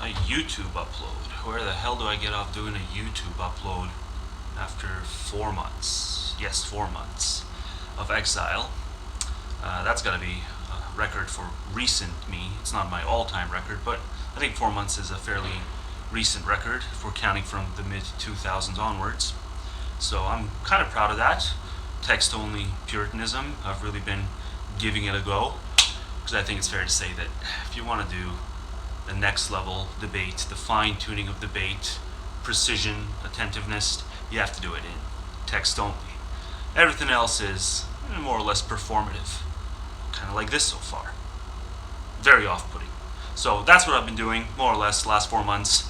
A YouTube upload. Where the hell do I get off doing a YouTube upload after 4 months? Yes, 4 months of exile. That's gotta be a record for recent me. It's not my all-time record, but I think 4 months is a fairly recent record if we're counting from the mid-2000s onwards. So I'm kind of proud of that. Text-only Puritanism. I've really been giving it a go, because I think it's fair to say that if you want to do the next level debate, the fine-tuning of debate, precision, attentiveness, you have to do it in text only. Everything else is more or less performative, kind of like this so far. Very off-putting. So that's what I've been doing, more or less, the last 4 months.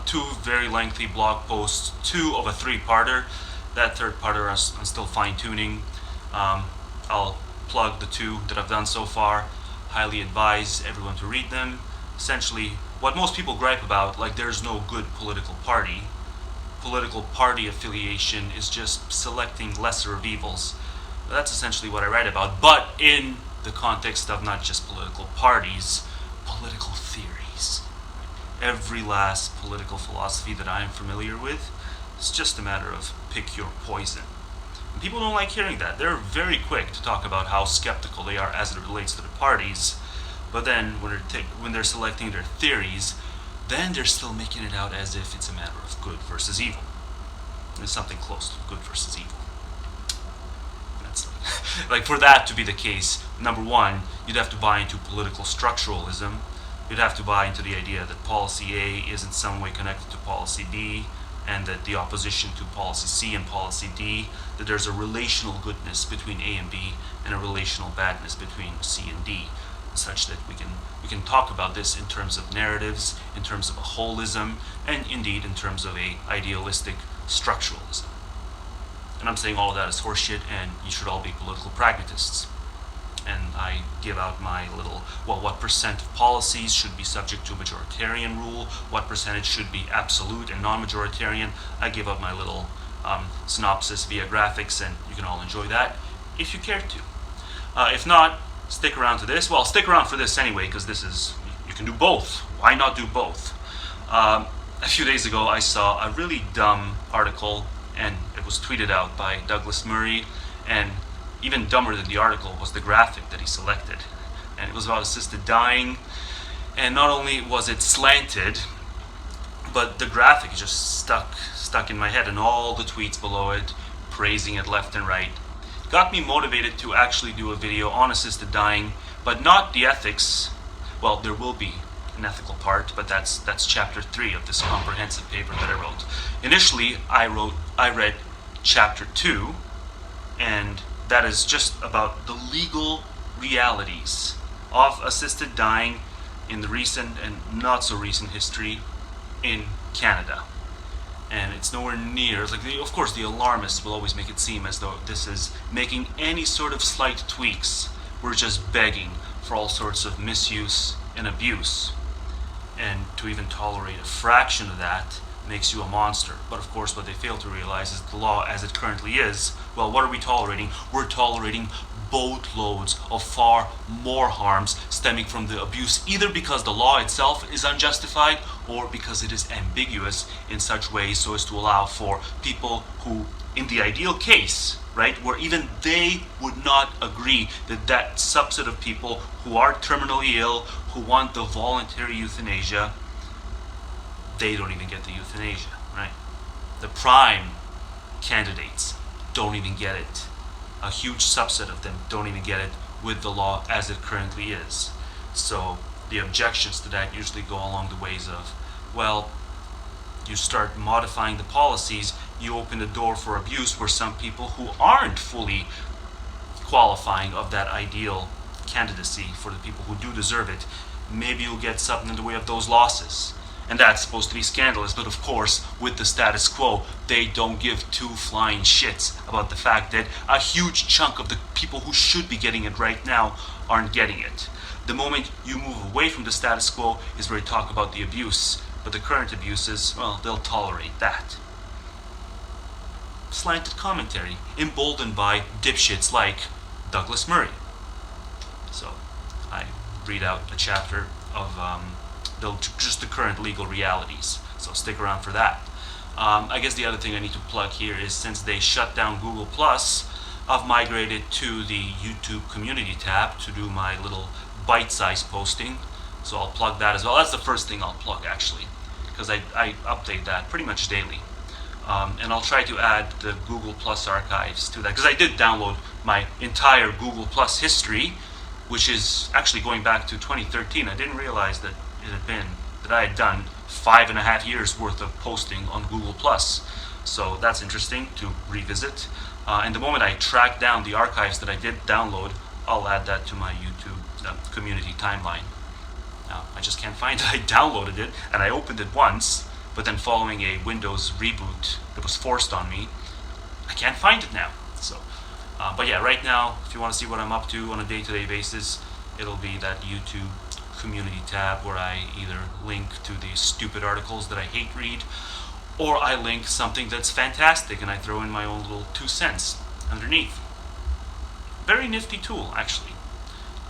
2 very lengthy blog posts, 2 of a 3-parter. That 3rd-parter I'm still fine-tuning. I'll plug the 2 that I've done so far. Highly advise everyone to read them. Essentially, what most people gripe about, like there's no good political party. Political party affiliation is just selecting lesser of evils. That's essentially what I write about, but in the context of not just political parties, political theories. Every last political philosophy that I am familiar with, it's just a matter of pick your poison. And people don't like hearing that. They're very quick to talk about how skeptical they are as it relates to the parties, but then when they're selecting their theories, then they're still making it out as if it's a matter of good versus evil. It's something close to good versus evil. That's like for that to be the case, number one, you'd have to buy into political structuralism. You'd have to buy into the idea that policy A is in some way connected to policy B, and that the opposition to policy C and policy D, that there's a relational goodness between A and B and a relational badness between C and D, such that we can talk about this in terms of narratives, in terms of a holism, and indeed in terms of a idealistic structuralism. And I'm saying all of that is horseshit, and you should all be political pragmatists. And I give out my little, what percent of policies should be subject to majoritarian rule, what percentage should be absolute and non-majoritarian. I give out my little synopsis via graphics, and you can all enjoy that if you care to. If not, stick around to this. Well, stick around for this anyway, because you can do both. Why not do both? A few days ago, I saw a really dumb article, and it was tweeted out by Douglas Murray, and even dumber than the article was the graphic that he selected. And it was about assisted dying, and not only was it slanted, but the graphic just stuck in my head, and all the tweets below it, praising it left and right. Got me motivated to actually do a video on assisted dying, but not the ethics. Well, there will be an ethical part, but that's chapter 3 of this comprehensive paper that I wrote. Initially, I read chapter 2, and that is just about the legal realities of assisted dying in the recent and not so recent history in Canada. And it's nowhere near, of course the alarmists will always make it seem as though this is making any sort of slight tweaks. We're just begging for all sorts of misuse and abuse. And to even tolerate a fraction of that makes you a monster. But of course what they fail to realize is the law as it currently is, well, what are we tolerating? We're tolerating boatloads of far more harms stemming from the abuse, either because the law itself is unjustified or because it is ambiguous in such ways so as to allow for people who, in the ideal case, right, where even they would not agree that that subset of people who are terminally ill, who want the voluntary euthanasia, they don't even get the euthanasia, right? The prime candidates don't even get it. A huge subset of them don't even get it with the law as it currently is. So the objections to that usually go along the ways of, well, you start modifying the policies, you open the door for abuse where some people who aren't fully qualifying of that ideal candidacy for the people who do deserve it, maybe you'll get something in the way of those losses. And that's supposed to be scandalous, but of course, with the status quo, they don't give 2 flying shits about the fact that a huge chunk of the people who should be getting it right now aren't getting it. The moment you move away from the status quo is where you talk about the abuse, but the current abuses, well, they'll tolerate that. Slanted commentary, emboldened by dipshits like Douglas Murray. So, I read out a chapter of just the current legal realities. So stick around for that. I guess the other thing I need to plug here is, since they shut down Google Plus, I've migrated to the YouTube community tab to do my little bite-sized posting. So I'll plug that as well. That's the first thing I'll plug, actually, because I update that pretty much daily. And I'll try to add the Google Plus archives to that, because I did download my entire Google Plus history, which is actually going back to 2013. I didn't realize that I had done 5.5 years worth of posting on Google Plus. So that's interesting to revisit. And the moment I track down the archives that I did download, I'll add that to my YouTube community timeline. Now, I just can't find it. I downloaded it and I opened it once, but then following a Windows reboot that was forced on me, I can't find it now. So, but yeah, right now, if you want to see what I'm up to on a day-to-day basis, it'll be that YouTube community tab where I either link to the stupid articles that I hate read, or I link something that's fantastic and I throw in my own little 2 cents underneath. Very nifty tool, actually.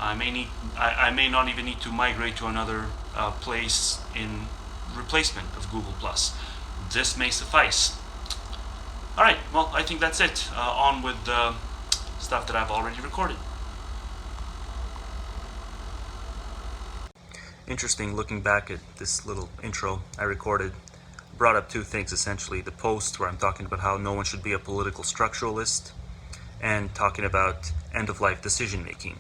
I may not even need to migrate to another place in replacement of Google Plus. This may suffice. All right, well, I think that's it. On with the stuff that I've already recorded. Interesting, looking back at this little intro I recorded, brought up 2 things essentially. The post where I'm talking about how no one should be a political structuralist, and talking about end-of-life decision-making.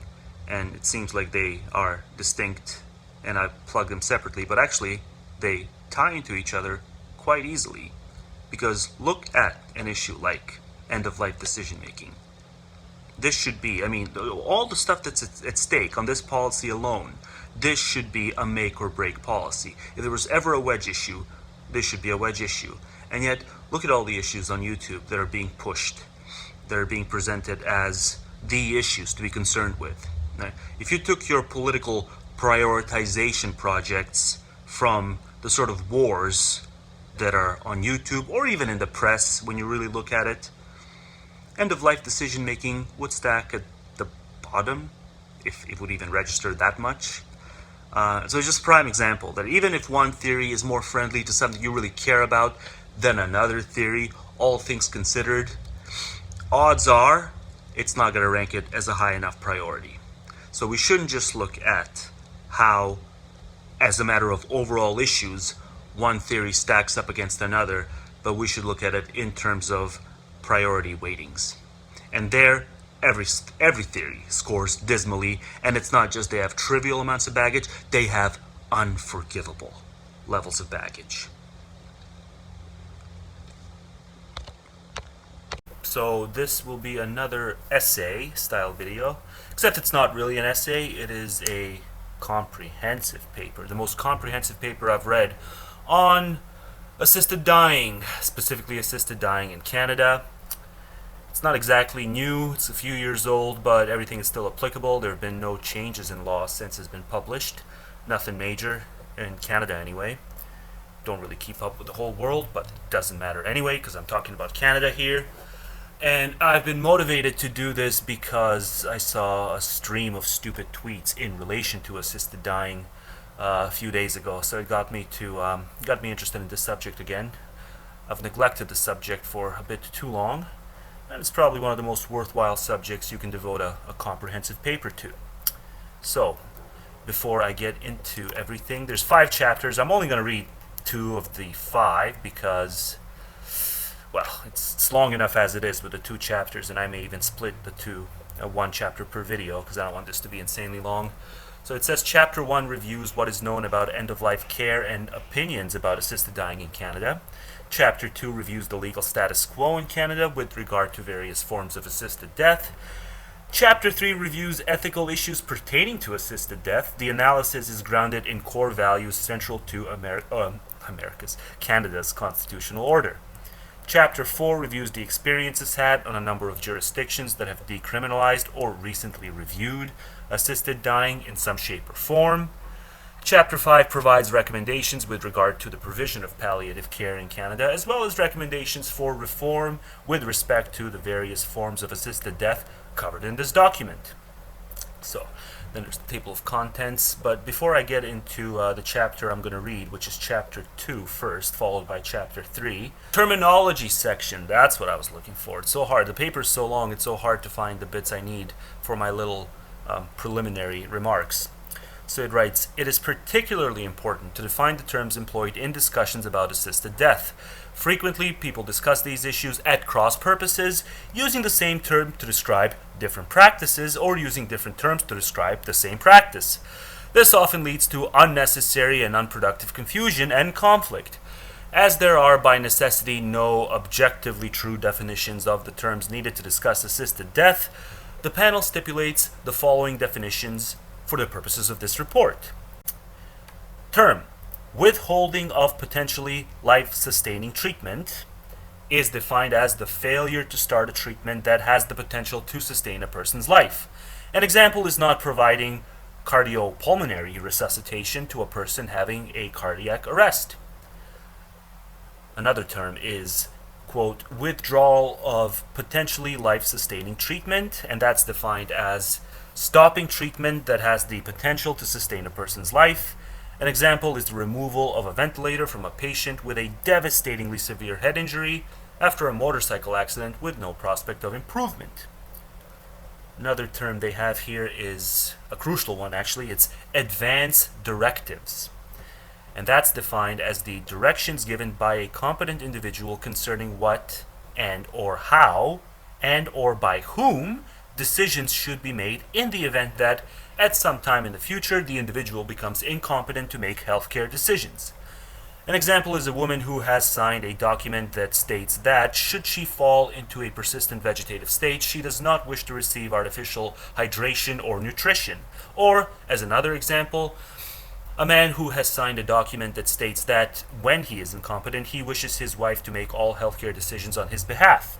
And it seems like they are distinct, and I plug them separately, but actually they tie into each other quite easily. Because look at an issue like end-of-life decision-making. This should be, all the stuff that's at stake on this policy alone, this should be a make or break policy. If there was ever a wedge issue, this should be a wedge issue. And yet, look at all the issues on YouTube that are being pushed, that are being presented as the issues to be concerned with. Now, if you took your political prioritization projects from the sort of wars that are on YouTube, or even in the press when you really look at it, end-of-life decision-making would stack at the bottom, if it would even register that much. So it's just a prime example that even if one theory is more friendly to something you really care about than another theory, all things considered, odds are it's not going to rank it as a high enough priority. So we shouldn't just look at how, as a matter of overall issues, one theory stacks up against another, but we should look at it in terms of priority weightings. And there, every theory scores dismally, and it's not just they have trivial amounts of baggage, they have unforgivable levels of baggage. So this will be another essay style video, except it's not really an essay, it is a comprehensive paper, the most comprehensive paper I've read on assisted dying, specifically assisted dying in Canada. It's not exactly new, it's a few years old, but everything is still applicable. There have been no changes in law since it's been published. Nothing major, in Canada anyway. Don't really keep up with the whole world, but it doesn't matter anyway, because I'm talking about Canada here. And I've been motivated to do this because I saw a stream of stupid tweets in relation to assisted dying a few days ago, so it got me interested in this subject again. I've neglected the subject for a bit too long, and it's probably one of the most worthwhile subjects you can devote a comprehensive paper to. So, before I get into everything, there's 5 chapters. I'm only going to read 2 of the 5 because, well, it's long enough as it is with the 2 chapters, and I may even split the 1 chapter per video because I don't want this to be insanely long. So it says Chapter 1 reviews what is known about end-of-life care and opinions about assisted dying in Canada. Chapter 2 reviews the legal status quo in Canada with regard to various forms of assisted death. Chapter 3 reviews ethical issues pertaining to assisted death. The analysis is grounded in core values central to Canada's constitutional order. Chapter 4 reviews the experiences had on a number of jurisdictions that have decriminalized or recently reviewed assisted dying in some shape or form. Chapter 5 provides recommendations with regard to the provision of palliative care in Canada, as well as recommendations for reform with respect to the various forms of assisted death covered in this document. So, Then there's the table of contents. But before I get into the chapter I'm going to read, which is chapter 2 first, followed by chapter 3. Terminology section, that's what I was looking for. It's so hard. The paper's so long, it's so hard to find the bits I need for my little preliminary remarks. So it writes, it is particularly important to define the terms employed in discussions about assisted death. Frequently, people discuss these issues at cross purposes, using the same term to describe different practices or using different terms to describe the same practice. This often leads to unnecessary and unproductive confusion and conflict. As there are by necessity no objectively true definitions of the terms needed to discuss assisted death, the panel stipulates the following definitions for the purposes of this report. Term: withholding of potentially life-sustaining treatment is defined as the failure to start a treatment that has the potential to sustain a person's life. An example is not providing cardiopulmonary resuscitation to a person having a cardiac arrest. Another term is, quote, withdrawal of potentially life-sustaining treatment, and that's defined as stopping treatment that has the potential to sustain a person's life. An example is the removal of a ventilator from a patient with a devastatingly severe head injury after a motorcycle accident with no prospect of improvement. Another term they have here is a crucial one, actually. It's advance directives. And that's defined as the directions given by a competent individual concerning what and or how and or by whom decisions should be made in the event that at some time in the future the individual becomes incompetent to make healthcare decisions. An example is a woman who has signed a document that states that should she fall into a persistent vegetative state, she does not wish to receive artificial hydration or nutrition. Or, as another example, a man who has signed a document that states that when he is incompetent, he wishes his wife to make all healthcare decisions on his behalf.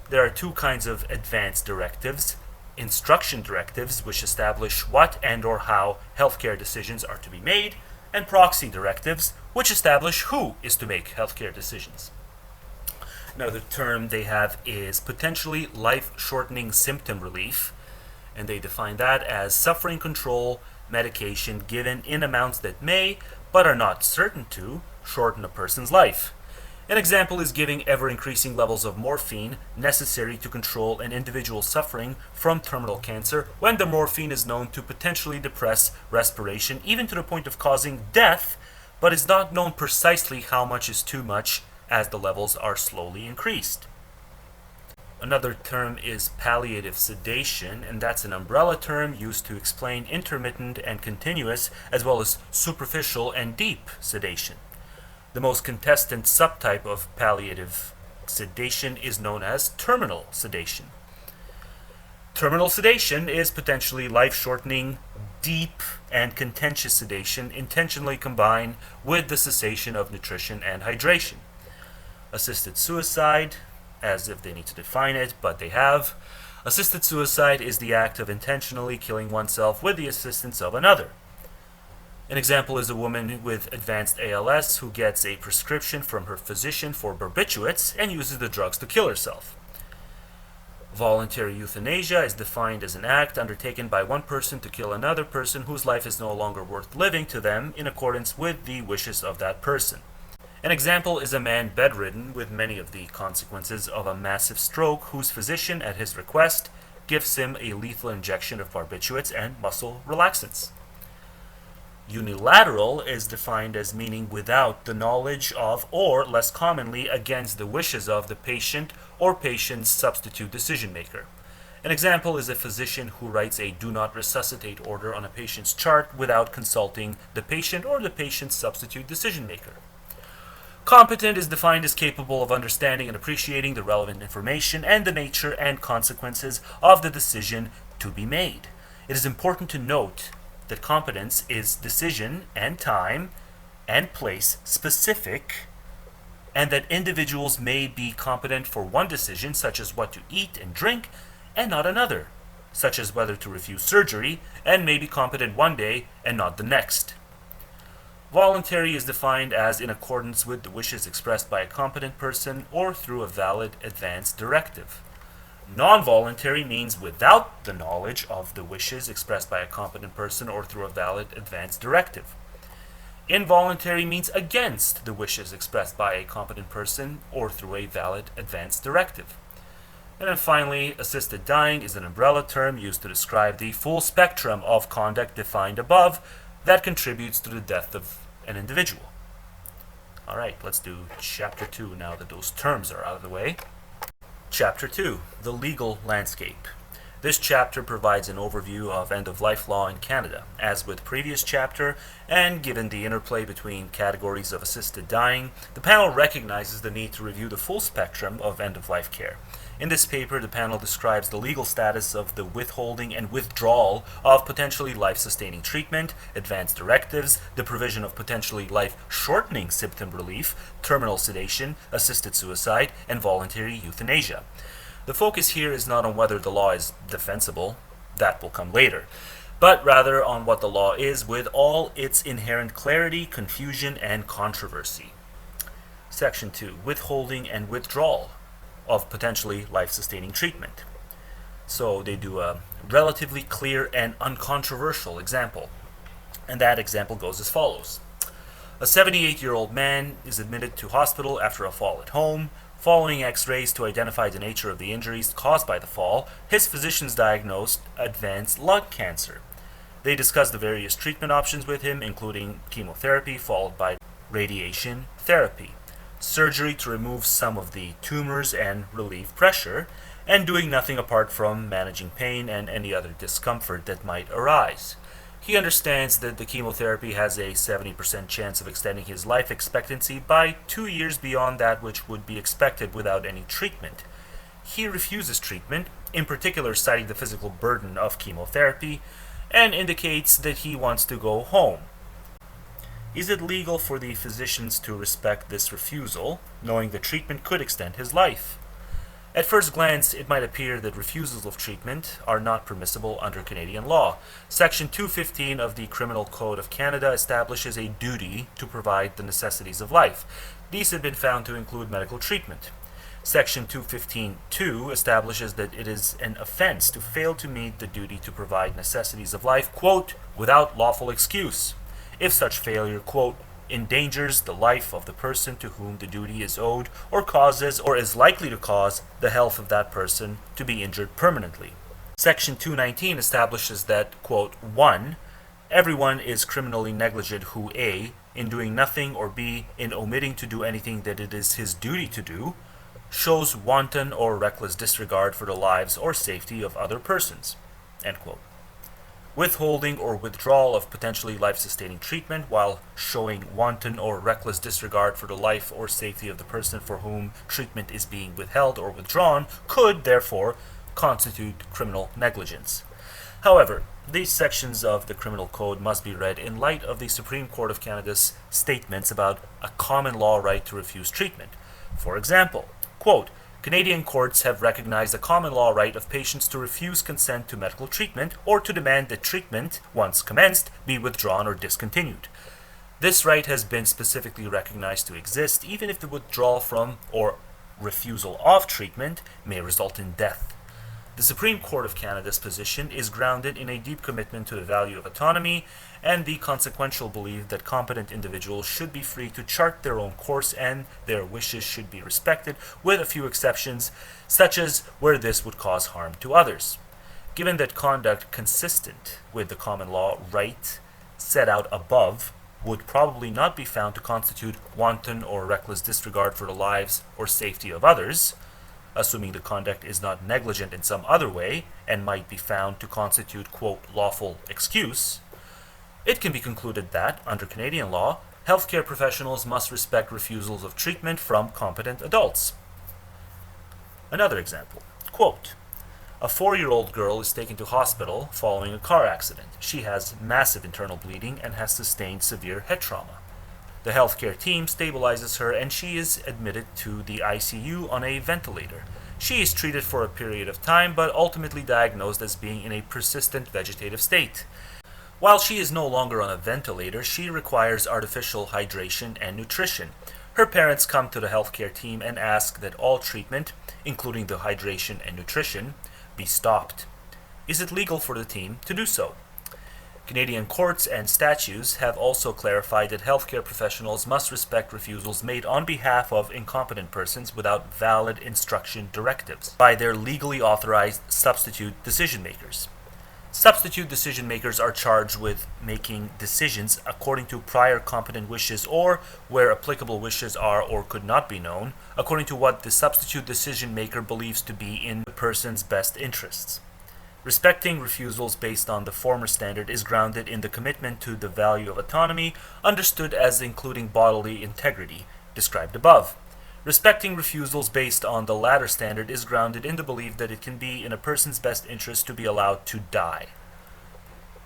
There are two kinds of advance directives: instruction directives, which establish what and or how healthcare decisions are to be made, and proxy directives, which establish who is to make healthcare decisions. Another term they have is potentially life-shortening symptom relief, and they define that as suffering control medication given in amounts that may, but are not certain to, shorten a person's life. An example is giving ever-increasing levels of morphine necessary to control an individual's suffering from terminal cancer when the morphine is known to potentially depress respiration even to the point of causing death, but is not known precisely how much is too much as the levels are slowly increased. Another term is palliative sedation, and that's an umbrella term used to explain intermittent and continuous, as well as superficial and deep sedation. The most contested subtype of palliative sedation is known as terminal sedation. Terminal sedation is potentially life-shortening, deep, and contentious sedation intentionally combined with the cessation of nutrition and hydration. Assisted suicide, as if they need to define it, but they have. Assisted suicide is the act of intentionally killing oneself with the assistance of another. An example is a woman with advanced ALS who gets a prescription from her physician for barbiturates and uses the drugs to kill herself. Voluntary euthanasia is defined as an act undertaken by one person to kill another person whose life is no longer worth living to them in accordance with the wishes of that person. An example is a man bedridden with many of the consequences of a massive stroke whose physician, at his request, gives him a lethal injection of barbiturates and muscle relaxants. Unilateral is defined as meaning without the knowledge of, or less commonly against the wishes of, the patient or patient's substitute decision maker. An example is a physician who writes a do not resuscitate order on a patient's chart without consulting the patient or the patient's substitute decision maker. Competent is defined as capable of understanding and appreciating the relevant information and the nature and consequences of the decision to be made. It is important to note that competence is decision and time and place specific, and that individuals may be competent for one decision, such as what to eat and drink, and not another, such as whether to refuse surgery, and may be competent one day and not the next. Voluntary is defined as in accordance with the wishes expressed by a competent person or through a valid advance directive. Non-voluntary means without the knowledge of the wishes expressed by a competent person or through a valid advance directive. Involuntary means against the wishes expressed by a competent person or through a valid advance directive. And then finally, assisted dying is an umbrella term used to describe the full spectrum of conduct defined above that contributes to the death of an individual. Alright, let's do Chapter 2 now that those terms are out of the way. Chapter 2, the legal landscape. This chapter provides an overview of end-of-life law in Canada. As with previous chapter, and given the interplay between categories of assisted dying, the panel recognizes the need to review the full spectrum of end-of-life care. In this paper, the panel describes the legal status of the withholding and withdrawal of potentially life-sustaining treatment, advance directives, the provision of potentially life-shortening symptom relief, terminal sedation, assisted suicide, and voluntary euthanasia. The focus here is not on whether the law is defensible, that will come later, but rather on what the law is with all its inherent clarity, confusion, and controversy. Section 2, withholding and withdrawal of potentially life-sustaining treatment. So they do a relatively clear and uncontroversial example, and that example goes as follows. A 78-year-old man is admitted to hospital after a fall at home. Following x-rays to identify the nature of the injuries caused by the fall, his physicians diagnosed advanced lung cancer. They discussed the various treatment options with him, including chemotherapy followed by radiation therapy, surgery to remove some of the tumors and relieve pressure, and doing nothing apart from managing pain and any other discomfort that might arise. He understands that the chemotherapy has a 70% chance of extending his life expectancy by 2 years beyond that which would be expected without any treatment. He refuses treatment, in particular citing the physical burden of chemotherapy, and indicates that he wants to go home. Is it legal for the physicians to respect this refusal, knowing the treatment could extend his life? At first glance, it might appear that refusals of treatment are not permissible under Canadian law. Section 215 of the Criminal Code of Canada establishes a duty to provide the necessities of life. These have been found to include medical treatment. Section 215.2 establishes that it is an offense to fail to meet the duty to provide necessities of life, quote, without lawful excuse, if such failure, quote, endangers the life of the person to whom the duty is owed or causes or is likely to cause the health of that person to be injured permanently. Section 219 establishes that, quote, 1. Everyone is criminally negligent who A. in doing nothing or B. in omitting to do anything that it is his duty to do, shows wanton or reckless disregard for the lives or safety of other persons, end quote. Withholding or withdrawal of potentially life-sustaining treatment while showing wanton or reckless disregard for the life or safety of the person for whom treatment is being withheld or withdrawn could, therefore, constitute criminal negligence. However, these sections of the Criminal Code must be read in light of the Supreme Court of Canada's statements about a common law right to refuse treatment. For example, quote, Canadian courts have recognized the common law right of patients to refuse consent to medical treatment or to demand that treatment, once commenced, be withdrawn or discontinued. This right has been specifically recognized to exist even if the withdrawal from or refusal of treatment may result in death. The Supreme Court of Canada's position is grounded in a deep commitment to the value of autonomy and the consequential belief that competent individuals should be free to chart their own course and their wishes should be respected, with a few exceptions, such as where this would cause harm to others. Given that conduct consistent with the common law right set out above would probably not be found to constitute wanton or reckless disregard for the lives or safety of others, assuming the conduct is not negligent in some other way and might be found to constitute, quote, lawful excuse, it can be concluded that, under Canadian law, healthcare professionals must respect refusals of treatment from competent adults. Another example, quote, a 4-year-old girl is taken to hospital following a car accident. She has massive internal bleeding and has sustained severe head trauma. The healthcare team stabilizes her and she is admitted to the ICU on a ventilator. She is treated for a period of time but ultimately diagnosed as being in a persistent vegetative state. While she is no longer on a ventilator, she requires artificial hydration and nutrition. Her parents come to the healthcare team and ask that all treatment, including the hydration and nutrition, be stopped? Is it legal for the team to do so? Canadian courts and statutes have also clarified that healthcare professionals must respect refusals made on behalf of incompetent persons without valid instruction directives by their legally authorized substitute decision makers. Substitute decision makers are charged with making decisions according to prior competent wishes or, where applicable wishes are or could not be known, according to what the substitute decision maker believes to be in the person's best interests. Respecting refusals based on the former standard is grounded in the commitment to the value of autonomy, understood as including bodily integrity, described above. Respecting refusals based on the latter standard is grounded in the belief that it can be in a person's best interest to be allowed to die.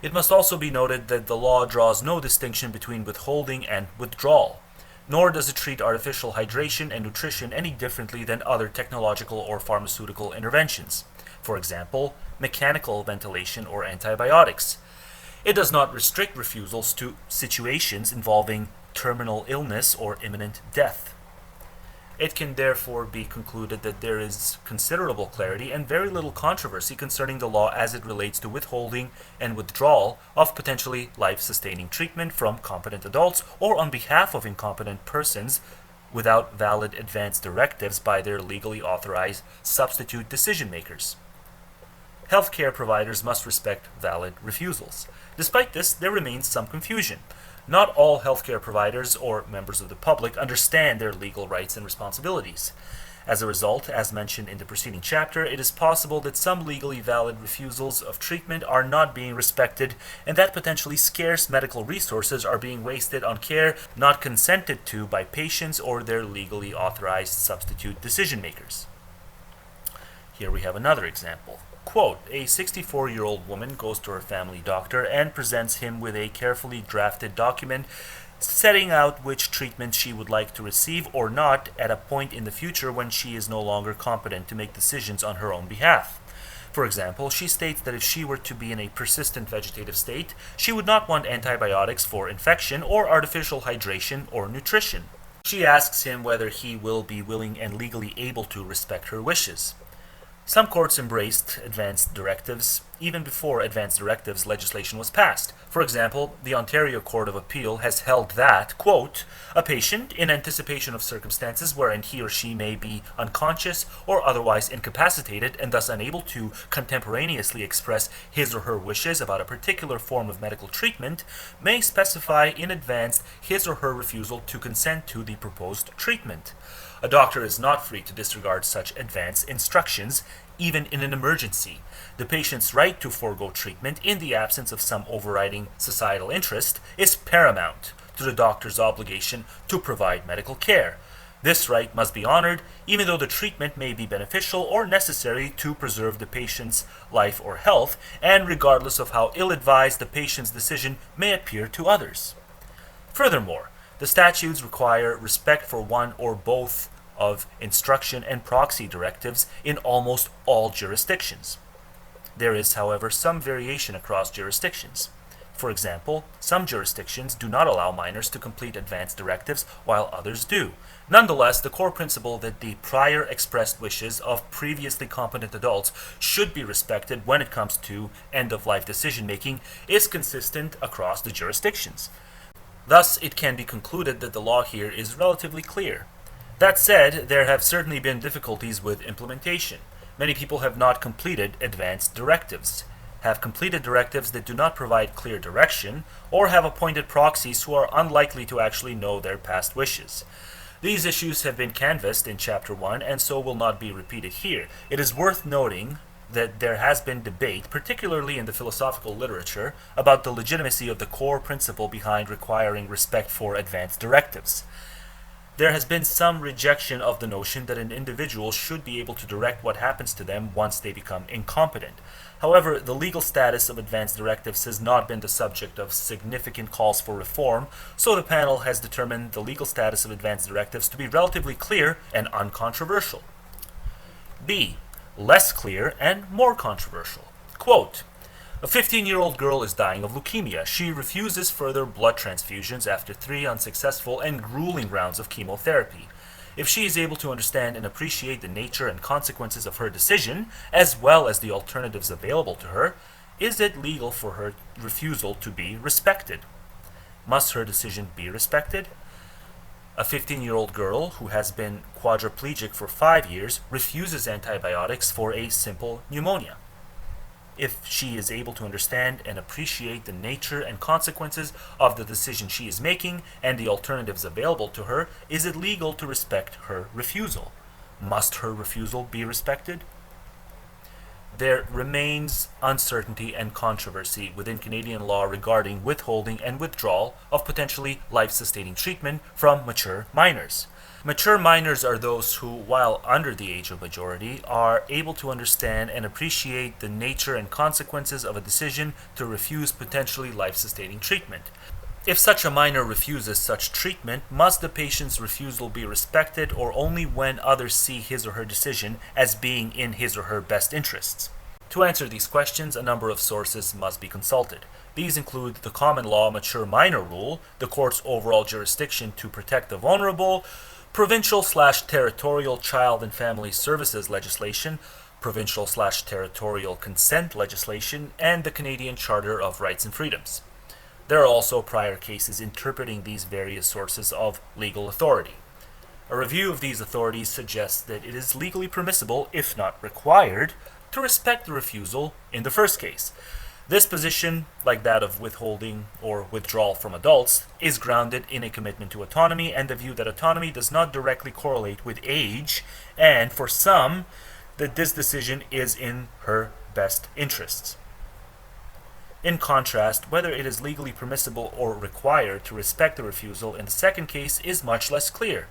It must also be noted that the law draws no distinction between withholding and withdrawal, nor does it treat artificial hydration and nutrition any differently than other technological or pharmaceutical interventions. For example, mechanical ventilation or antibiotics. It does not restrict refusals to situations involving terminal illness or imminent death. It can therefore be concluded that there is considerable clarity and very little controversy concerning the law as it relates to withholding and withdrawal of potentially life-sustaining treatment from competent adults or on behalf of incompetent persons without valid advance directives by their legally authorized substitute decision makers. Healthcare providers must respect valid refusals. Despite this, there remains some confusion. Not all healthcare providers or members of the public understand their legal rights and responsibilities. As a result, as mentioned in the preceding chapter, it is possible that some legally valid refusals of treatment are not being respected and that potentially scarce medical resources are being wasted on care not consented to by patients or their legally authorized substitute decision makers. Here we have another example. Quote, a 64-year-old woman goes to her family doctor and presents him with a carefully drafted document setting out which treatment she would like to receive or not at a point in the future when she is no longer competent to make decisions on her own behalf. For example, she states that if she were to be in a persistent vegetative state, she would not want antibiotics for infection or artificial hydration or nutrition. She asks him whether he will be willing and legally able to respect her wishes. Some courts embraced advance directives even before advance directives legislation was passed. For example, the Ontario Court of Appeal has held that, quote, a patient, in anticipation of circumstances wherein he or she may be unconscious or otherwise incapacitated and thus unable to contemporaneously express his or her wishes about a particular form of medical treatment, may specify in advance his or her refusal to consent to the proposed treatment. A doctor is not free to disregard such advance instructions, even in an emergency. The patient's right to forego treatment in the absence of some overriding societal interest is paramount to the doctor's obligation to provide medical care. This right must be honored, even though the treatment may be beneficial or necessary to preserve the patient's life or health, and regardless of how ill-advised the patient's decision may appear to others. Furthermore, the statutes require respect for one or both of instruction and proxy directives in almost all jurisdictions. There is, however, some variation across jurisdictions. For example, some jurisdictions do not allow minors to complete advance directives while others do. Nonetheless, the core principle that the prior expressed wishes of previously competent adults should be respected when it comes to end-of-life decision-making is consistent across the jurisdictions. Thus, it can be concluded that the law here is relatively clear. That said, there have certainly been difficulties with implementation. Many people have not completed advance directives, have completed directives that do not provide clear direction, or have appointed proxies who are unlikely to actually know their past wishes. These issues have been canvassed in Chapter 1 and so will not be repeated here. It is worth noting that there has been debate, particularly in the philosophical literature, about the legitimacy of the core principle behind requiring respect for advance directives. There has been some rejection of the notion that an individual should be able to direct what happens to them once they become incompetent. However, the legal status of advance directives has not been the subject of significant calls for reform, so the panel has determined the legal status of advance directives to be relatively clear and uncontroversial. B. Less clear and more controversial. Quote, a 15-year-old girl is dying of leukemia. She refuses further blood transfusions after 3 unsuccessful and grueling rounds of chemotherapy. If she is able to understand and appreciate the nature and consequences of her decision, as well as the alternatives available to her, is it legal for her refusal to be respected? Must her decision be respected? A 15-year-old girl who has been quadriplegic for 5 years refuses antibiotics for a simple pneumonia. If she is able to understand and appreciate the nature and consequences of the decision she is making and the alternatives available to her, is it legal to respect her refusal? Must her refusal be respected? There remains uncertainty and controversy within Canadian law regarding withholding and withdrawal of potentially life-sustaining treatment from mature minors. Mature minors are those who, while under the age of majority, are able to understand and appreciate the nature and consequences of a decision to refuse potentially life-sustaining treatment. If such a minor refuses such treatment, must the patient's refusal be respected, or only when others see his or her decision as being in his or her best interests? To answer these questions, a number of sources must be consulted. These include the common law mature minor rule, the court's overall jurisdiction to protect the vulnerable, provincial/territorial child and family services legislation, provincial/territorial consent legislation, and the Canadian Charter of Rights and Freedoms. There are also prior cases interpreting these various sources of legal authority. A review of these authorities suggests that it is legally permissible, if not required, to respect the refusal in the first case. This position, like that of withholding or withdrawal from adults, is grounded in a commitment to autonomy and the view that autonomy does not directly correlate with age, and for some, that this decision is in her best interests. In contrast, whether it is legally permissible or required to respect the refusal in the second case is much less clear.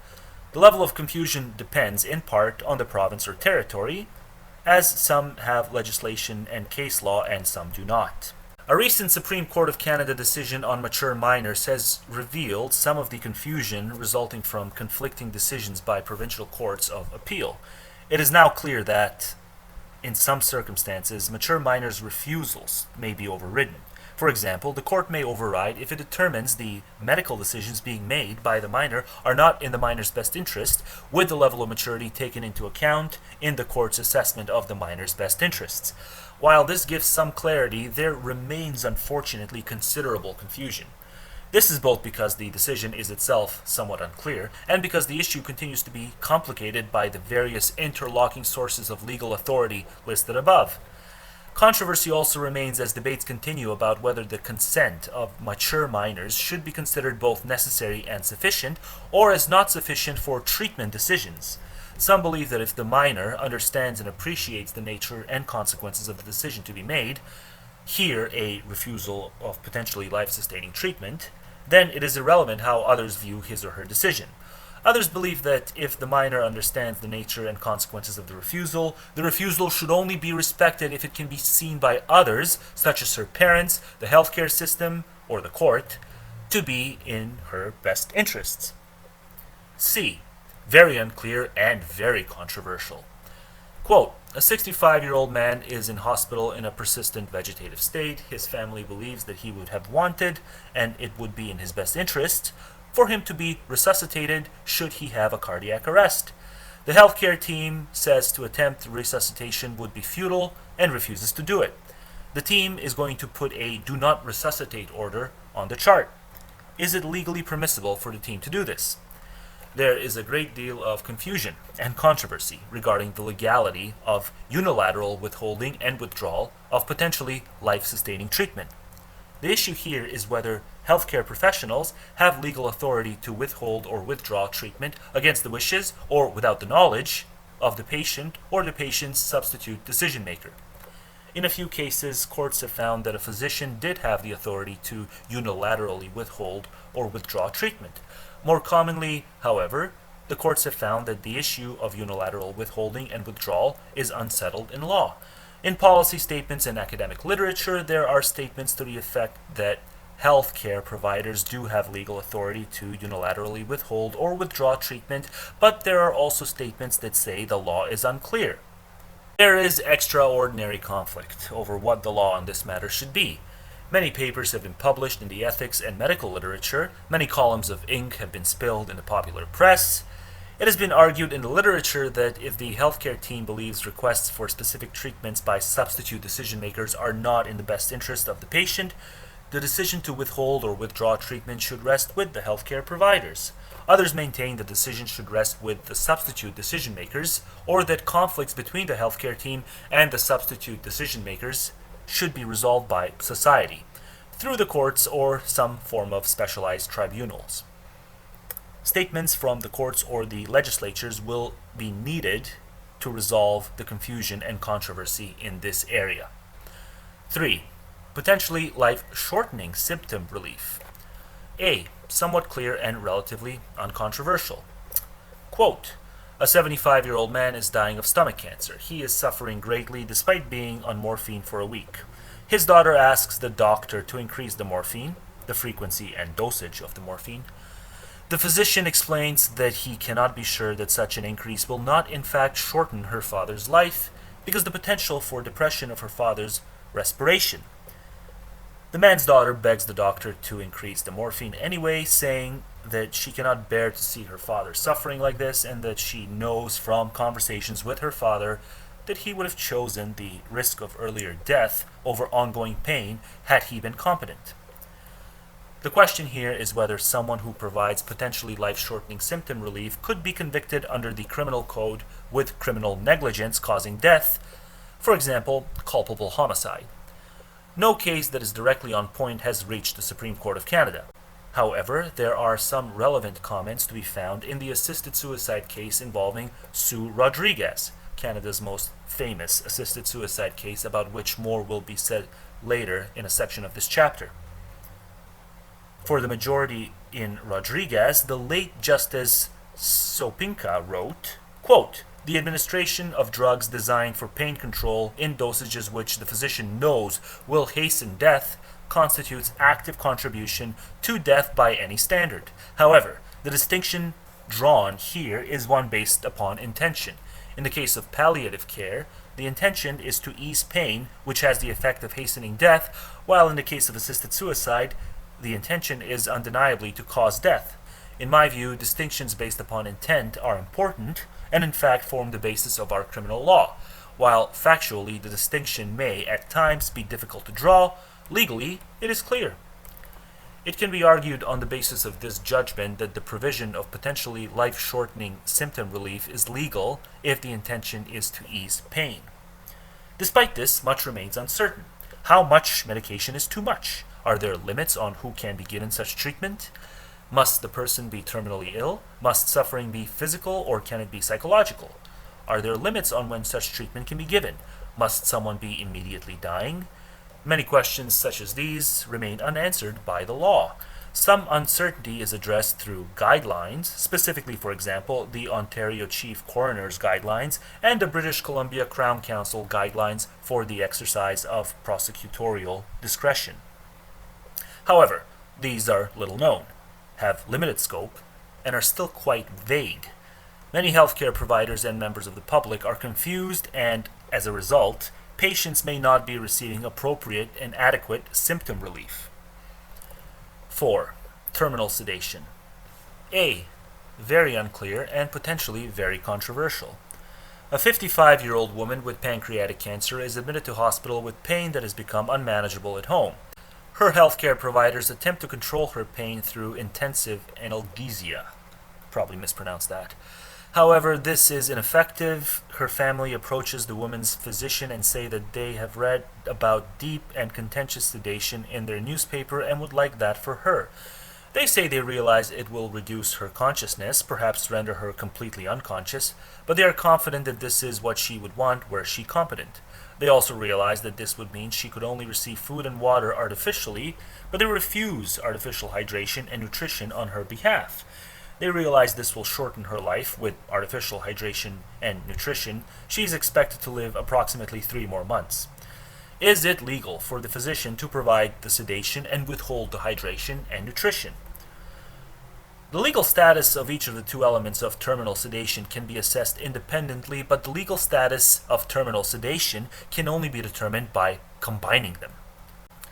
The level of confusion depends in part on the province or territory, as some have legislation and case law and some do not. A recent Supreme Court of Canada decision on mature minors has revealed some of the confusion resulting from conflicting decisions by provincial courts of appeal. It is now clear that, in some circumstances, mature minors' refusals may be overridden. For example, the court may override if it determines the medical decisions being made by the minor are not in the minor's best interest, with the level of maturity taken into account in the court's assessment of the minor's best interests. While this gives some clarity, there remains unfortunately considerable confusion. This is both because the decision is itself somewhat unclear, and because the issue continues to be complicated by the various interlocking sources of legal authority listed above. Controversy also remains as debates continue about whether the consent of mature minors should be considered both necessary and sufficient, or as not sufficient for treatment decisions. Some believe that if the minor understands and appreciates the nature and consequences of the decision to be made, here a refusal of potentially life-sustaining treatment, then it is irrelevant how others view his or her decision. Others believe that if the minor understands the nature and consequences of the refusal should only be respected if it can be seen by others, such as her parents, the healthcare system, or the court, to be in her best interests. C. Very unclear and very controversial. Quote, a 65-year-old man is in hospital in a persistent vegetative state. His family believes that he would have wanted, and it would be in his best interest, for him to be resuscitated should he have a cardiac arrest. The healthcare team says to attempt resuscitation would be futile and refuses to do it. The team is going to put a do not resuscitate order on the chart. Is it legally permissible for the team to do this? There is a great deal of confusion and controversy regarding the legality of unilateral withholding and withdrawal of potentially life-sustaining treatment. The issue here is whether healthcare professionals have legal authority to withhold or withdraw treatment against the wishes or without the knowledge of the patient or the patient's substitute decision maker. In a few cases, courts have found that a physician did have the authority to unilaterally withhold or withdraw treatment. More commonly, however, the courts have found that the issue of unilateral withholding and withdrawal is unsettled in law. In policy statements and academic literature, there are statements to the effect that healthcare providers do have legal authority to unilaterally withhold or withdraw treatment, but there are also statements that say the law is unclear. There is extraordinary conflict over what the law on this matter should be. Many papers have been published in the ethics and medical literature. Many columns of ink have been spilled in the popular press. It has been argued in the literature that if the healthcare team believes requests for specific treatments by substitute decision makers are not in the best interest of the patient, the decision to withhold or withdraw treatment should rest with the healthcare providers. Others maintain the decision should rest with the substitute decision makers, or that conflicts between the healthcare team and the substitute decision makers should be resolved by society, through the courts or some form of specialized tribunals. Statements from the courts or the legislatures will be needed to resolve the confusion and controversy in this area. 3. Potentially life-shortening symptom relief. A. Somewhat clear and relatively uncontroversial. Quote, a 75-year-old man is dying of stomach cancer. He is suffering greatly despite being on morphine for a week. His daughter asks the doctor to increase the morphine, the frequency and dosage of the morphine. The physician explains that he cannot be sure that such an increase will not in fact shorten her father's life because the potential for depression of her father's respiration. The man's daughter begs the doctor to increase the morphine anyway, saying that she cannot bear to see her father suffering like this and that she knows from conversations with her father that he would have chosen the risk of earlier death over ongoing pain had he been competent. The question here is whether someone who provides potentially life-shortening symptom relief could be convicted under the criminal code with criminal negligence causing death, for example, culpable homicide. No case that is directly on point has reached the Supreme Court of Canada. However, there are some relevant comments to be found in the assisted suicide case involving Sue Rodriguez, Canada's most famous assisted suicide case, about which more will be said later in a section of this chapter. For the majority in Rodriguez, the late Justice Sopinka wrote, quote, the administration of drugs designed for pain control in dosages which the physician knows will hasten death constitutes active contribution to death by any standard. However, the distinction drawn here is one based upon intention. In the case of palliative care, the intention is to ease pain, which has the effect of hastening death, while in the case of assisted suicide, the intention is undeniably to cause death. In my view, distinctions based upon intent are important and in fact form the basis of our criminal law. While factually the distinction may at times be difficult to draw, legally it is clear. It can be argued on the basis of this judgment that the provision of potentially life-shortening symptom relief is legal if the intention is to ease pain. Despite this, much remains uncertain. How much medication is too much? Are there limits on who can be given such treatment? Must the person be terminally ill? Must suffering be physical or can it be psychological? Are there limits on when such treatment can be given? Must someone be immediately dying? Many questions such as these remain unanswered by the law. Some uncertainty is addressed through guidelines, specifically, for example, the Ontario Chief Coroner's Guidelines and the British Columbia Crown Council Guidelines for the exercise of prosecutorial discretion. However, these are little known, have limited scope, and are still quite vague. Many healthcare providers and members of the public are confused, and as a result, patients may not be receiving appropriate and adequate symptom relief. 4. Terminal sedation. A. Very unclear and potentially very controversial. A 55-year-old woman with pancreatic cancer is admitted to hospital with pain that has become unmanageable at home. Her healthcare providers attempt to control her pain through intensive analgesia. Probably mispronounced that. However, this is ineffective. Her family approaches the woman's physician and say that they have read about deep and contentious sedation in their newspaper and would like that for her. They say they realize it will reduce her consciousness, perhaps render her completely unconscious, but they are confident that this is what she would want were she competent. They also realize that this would mean she could only receive food and water artificially, but they refuse artificial hydration and nutrition on her behalf. They realize this will shorten her life. With artificial hydration and nutrition, she is expected to live approximately 3 more months. Is it legal for the physician to provide the sedation and withhold the hydration and nutrition? The legal status of each of the 2 elements of terminal sedation can be assessed independently, but the legal status of terminal sedation can only be determined by combining them.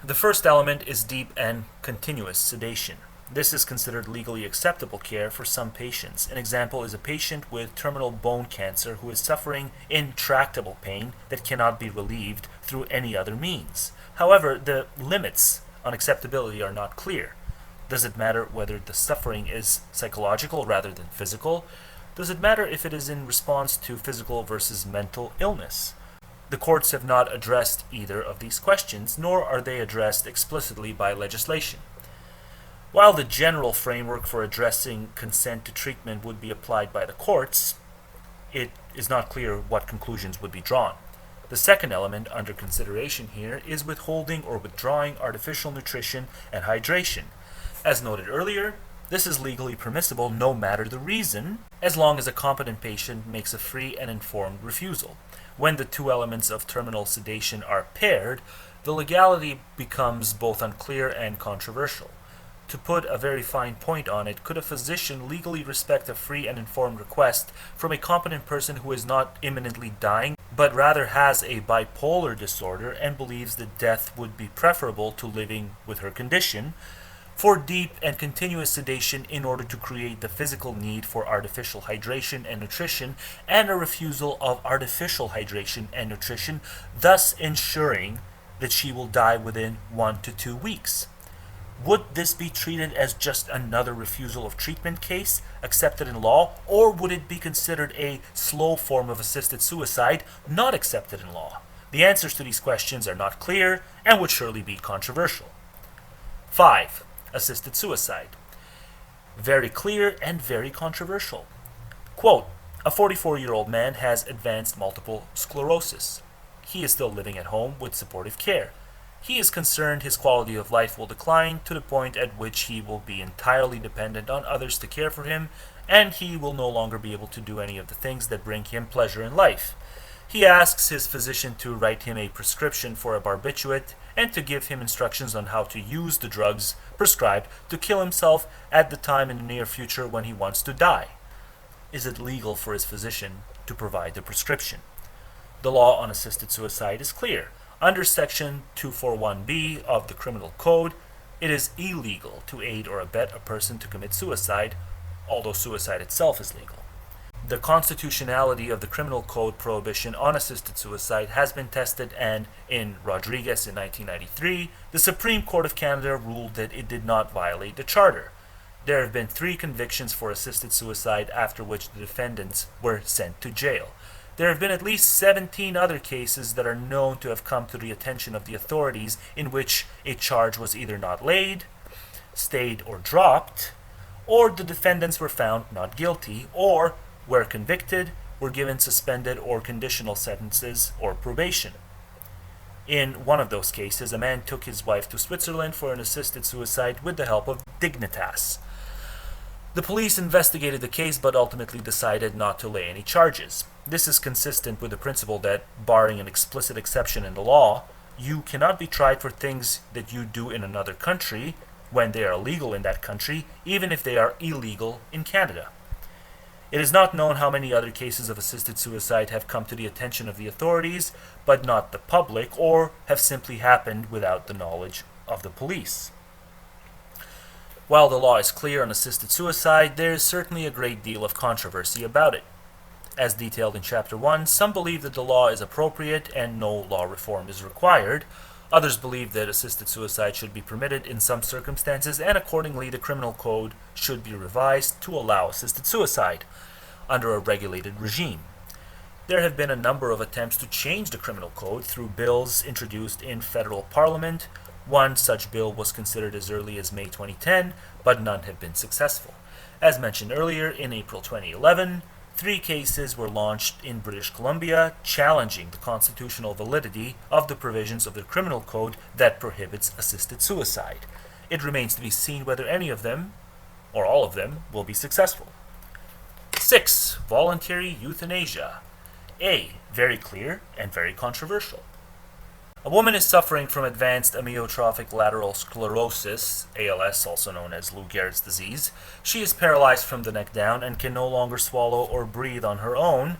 The first element is deep and continuous sedation. This is considered legally acceptable care for some patients. An example is a patient with terminal bone cancer who is suffering intractable pain that cannot be relieved through any other means. However, the limits on acceptability are not clear. Does it matter whether the suffering is psychological rather than physical? Does it matter if it is in response to physical versus mental illness? The courts have not addressed either of these questions, nor are they addressed explicitly by legislation. While the general framework for addressing consent to treatment would be applied by the courts, it is not clear what conclusions would be drawn. The second element under consideration here is withholding or withdrawing artificial nutrition and hydration. As noted earlier, this is legally permissible no matter the reason, as long as a competent patient makes a free and informed refusal. When the two elements of terminal sedation are paired, the legality becomes both unclear and controversial. To put a very fine point on it, could a physician legally respect a free and informed request from a competent person who is not imminently dying, but rather has a bipolar disorder and believes that death would be preferable to living with her condition, for deep and continuous sedation in order to create the physical need for artificial hydration and nutrition, and a refusal of artificial hydration and nutrition, thus ensuring that she will die within 1 to 2 weeks? Would this be treated as just another refusal of treatment case accepted in law, or would it be considered a slow form of assisted suicide not accepted in law? The answers to these questions are not clear and would surely be controversial. 5. Assisted suicide. Very clear and very controversial. Quote, a 44-year-old man has advanced multiple sclerosis. He is still living at home with supportive care. He is concerned his quality of life will decline to the point at which he will be entirely dependent on others to care for him, and he will no longer be able to do any of the things that bring him pleasure in life. He asks his physician to write him a prescription for a barbiturate and to give him instructions on how to use the drugs prescribed to kill himself at the time in the near future when he wants to die. Is it legal for his physician to provide the prescription? The law on assisted suicide is clear. Under Section 241B of the Criminal Code, it is illegal to aid or abet a person to commit suicide, although suicide itself is legal. The constitutionality of the Criminal Code prohibition on assisted suicide has been tested, and in Rodriguez in 1993, the Supreme Court of Canada ruled that it did not violate the Charter. There have been 3 convictions for assisted suicide, after which the defendants were sent to jail. There have been at least 17 other cases that are known to have come to the attention of the authorities in which a charge was either not laid, stayed, or dropped, or the defendants were found not guilty, or, where convicted, were given suspended or conditional sentences or probation. In one of those cases, a man took his wife to Switzerland for an assisted suicide with the help of Dignitas. The police investigated the case but ultimately decided not to lay any charges. This is consistent with the principle that, barring an explicit exception in the law, you cannot be tried for things that you do in another country when they are legal in that country, even if they are illegal in Canada. It is not known how many other cases of assisted suicide have come to the attention of the authorities, but not the public, or have simply happened without the knowledge of the police. While the law is clear on assisted suicide, there is certainly a great deal of controversy about it. As detailed in Chapter 1, some believe that the law is appropriate and no law reform is required. Others believe that assisted suicide should be permitted in some circumstances, and accordingly the criminal code should be revised to allow assisted suicide under a regulated regime. There have been a number of attempts to change the criminal code through bills introduced in federal parliament. One such bill was considered as early as May 2010, but none have been successful. As mentioned earlier, in April 2011, 3 cases were launched in British Columbia challenging the constitutional validity of the provisions of the criminal code that prohibits assisted suicide. It remains to be seen whether any of them, or all of them, will be successful. 6. Voluntary euthanasia. A. Very clear and very controversial. A woman is suffering from advanced amyotrophic lateral sclerosis, ALS, also known as Lou Gehrig's disease. She is paralyzed from the neck down and can no longer swallow or breathe on her own.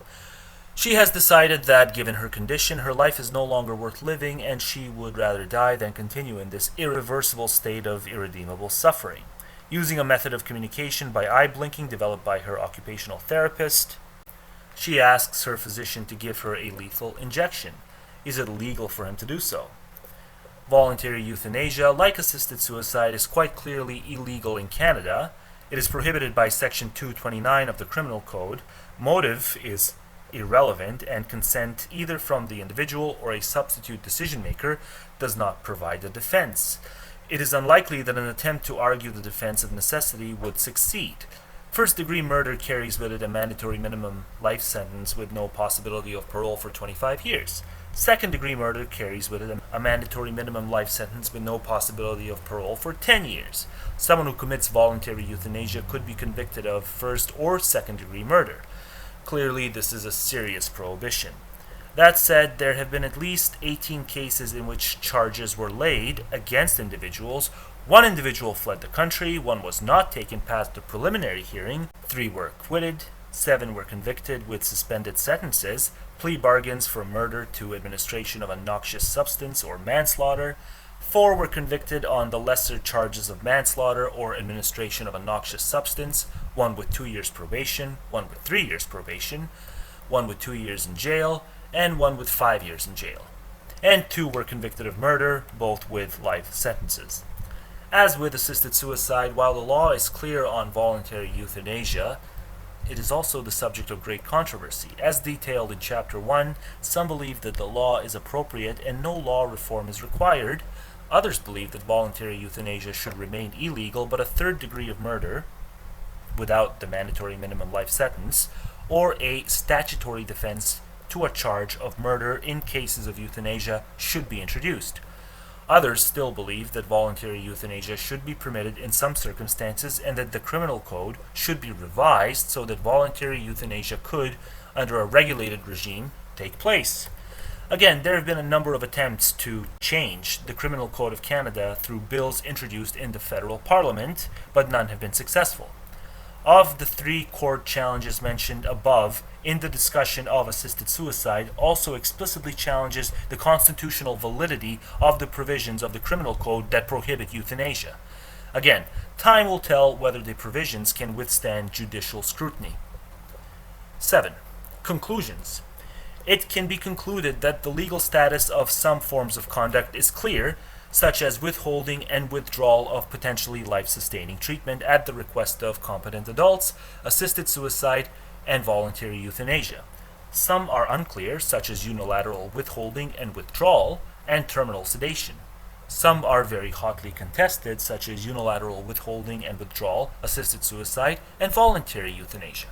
She has decided that, given her condition, her life is no longer worth living, and she would rather die than continue in this irreversible state of irredeemable suffering. using a method of communication by eye blinking developed by her occupational therapist. She asks her physician to give her a lethal injection. Is it legal for him to do so? Voluntary euthanasia, like assisted suicide, is quite clearly illegal in Canada. It is prohibited by Section 229 of the Criminal Code. Motive is irrelevant, and consent, either from the individual or a substitute decision maker, does not provide a defense. It is unlikely that an attempt to argue the defense of necessity would succeed. First-degree murder carries with it a mandatory minimum life sentence with no possibility of parole for 25 years. Second-degree murder carries with it a mandatory minimum life sentence with no possibility of parole for 10 years. Someone who commits voluntary euthanasia could be convicted of first or second-degree murder. Clearly, this is a serious prohibition. That said, there have been at least 18 cases in which charges were laid against individuals. One individual fled the country, one was not taken past the preliminary hearing, 3 were acquitted, 7 were convicted with suspended sentences, plea bargains for murder to administration of a noxious substance or manslaughter, 4 were convicted on the lesser charges of manslaughter or administration of a noxious substance, 1 with 2 years probation, 1 with 3 years probation, 1 with 2 years in jail, and 1 with 5 years in jail. And 2 were convicted of murder, both with life sentences. As with assisted suicide, while the law is clear on voluntary euthanasia, it is also the subject of great controversy. As detailed in Chapter 1, some believe that the law is appropriate and no law reform is required. Others believe that voluntary euthanasia should remain illegal, but a third degree of murder, without the mandatory minimum life sentence, or a statutory defense to a charge of murder in cases of euthanasia should be introduced. Others still believe that voluntary euthanasia should be permitted in some circumstances and that the criminal code should be revised so that voluntary euthanasia could, under a regulated regime, take place. Again, there have been a number of attempts to change the Criminal Code of Canada through bills introduced in the federal parliament, but none have been successful. Of the 3 court challenges mentioned above in the discussion of assisted suicide also explicitly challenges the constitutional validity of the provisions of the criminal code that prohibit euthanasia. Again, time will tell whether the provisions can withstand judicial scrutiny. 7. Conclusions. It can be concluded that the legal status of some forms of conduct is clear, such as withholding and withdrawal of potentially life-sustaining treatment at the request of competent adults, assisted suicide, and voluntary euthanasia. Some are unclear, such as unilateral withholding and withdrawal, and terminal sedation. Some are very hotly contested, such as unilateral withholding and withdrawal, assisted suicide, and voluntary euthanasia.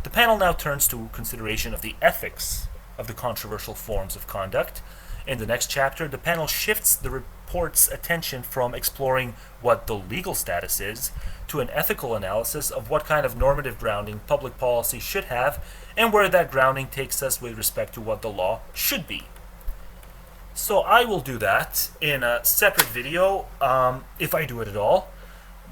The panel now turns to consideration of the ethics of the controversial forms of conduct. In the next chapter, the panel shifts the report's attention from exploring what the legal status is to an ethical analysis of what kind of normative grounding public policy should have and where that grounding takes us with respect to what the law should be. So I will do that in a separate video, if I do it at all.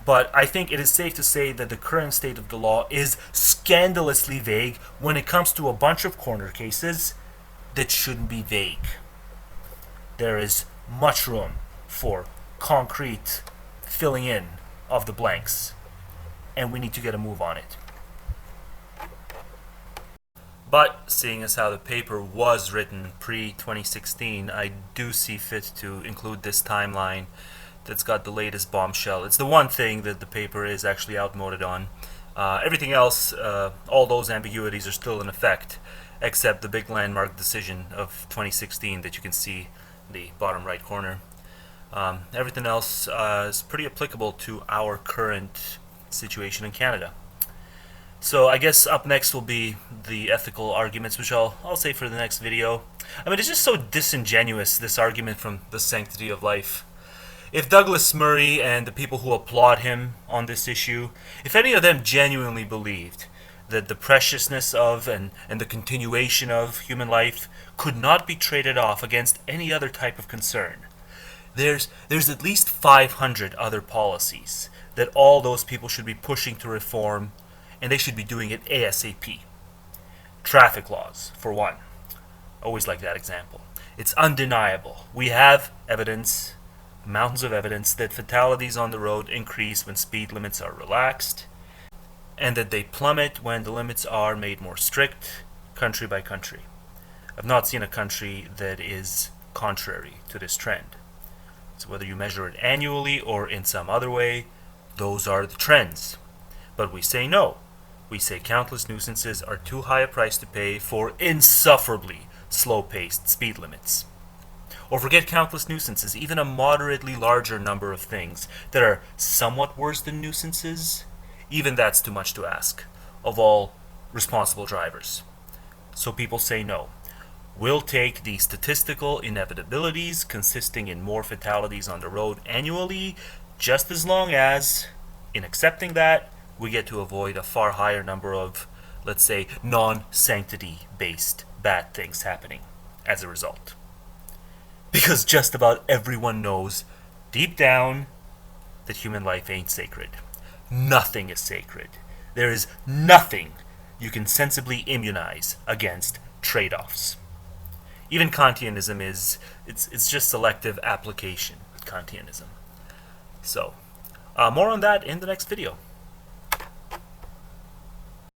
But I think it is safe to say that the current state of the law is scandalously vague when it comes to a bunch of corner cases that shouldn't be vague. There is much room for concrete filling in of the blanks, and we need to get a move on it. But seeing as how the paper was written pre-2016, I do see fit to include this timeline that's got the latest bombshell. It's the one thing that the paper is actually outmoded on. Everything else, all those ambiguities are still in effect, except the big landmark decision of 2016 that you can see in the bottom right corner. Everything else is pretty applicable to our current situation in Canada. So I guess up next will be the ethical arguments, which I'll say for the next video. I mean, it's just so disingenuous, this argument from the sanctity of life. If Douglas Murray and the people who applaud him on this issue, if any of them genuinely believed that the preciousness of and the continuation of human life could not be traded off against any other type of concern, there's at least 500 other policies that all those people should be pushing to reform, and they should be doing it ASAP. Traffic laws, for one. Always like that example. It's undeniable. We have evidence mountains of evidence that fatalities on the road increase when speed limits are relaxed, and that they plummet when the limits are made more strict, country by country. I've not seen a country that is contrary to this trend. So whether you measure it annually or in some other way, those are the trends. But we say no. We say countless nuisances are too high a price to pay for insufferably slow-paced speed limits. Or forget countless nuisances, even a moderately larger number of things that are somewhat worse than nuisances, even that's too much to ask of all responsible drivers. So people say no. We'll take the statistical inevitabilities consisting in more fatalities on the road annually, just as long as, in accepting that, we get to avoid a far higher number of, let's say, non-sanctity-based bad things happening as a result. Because just about everyone knows, deep down, that human life ain't sacred. Nothing is sacred. There is nothing you can sensibly immunize against trade-offs. Even Kantianism it's just selective application, Kantianism. So, more on that in the next video.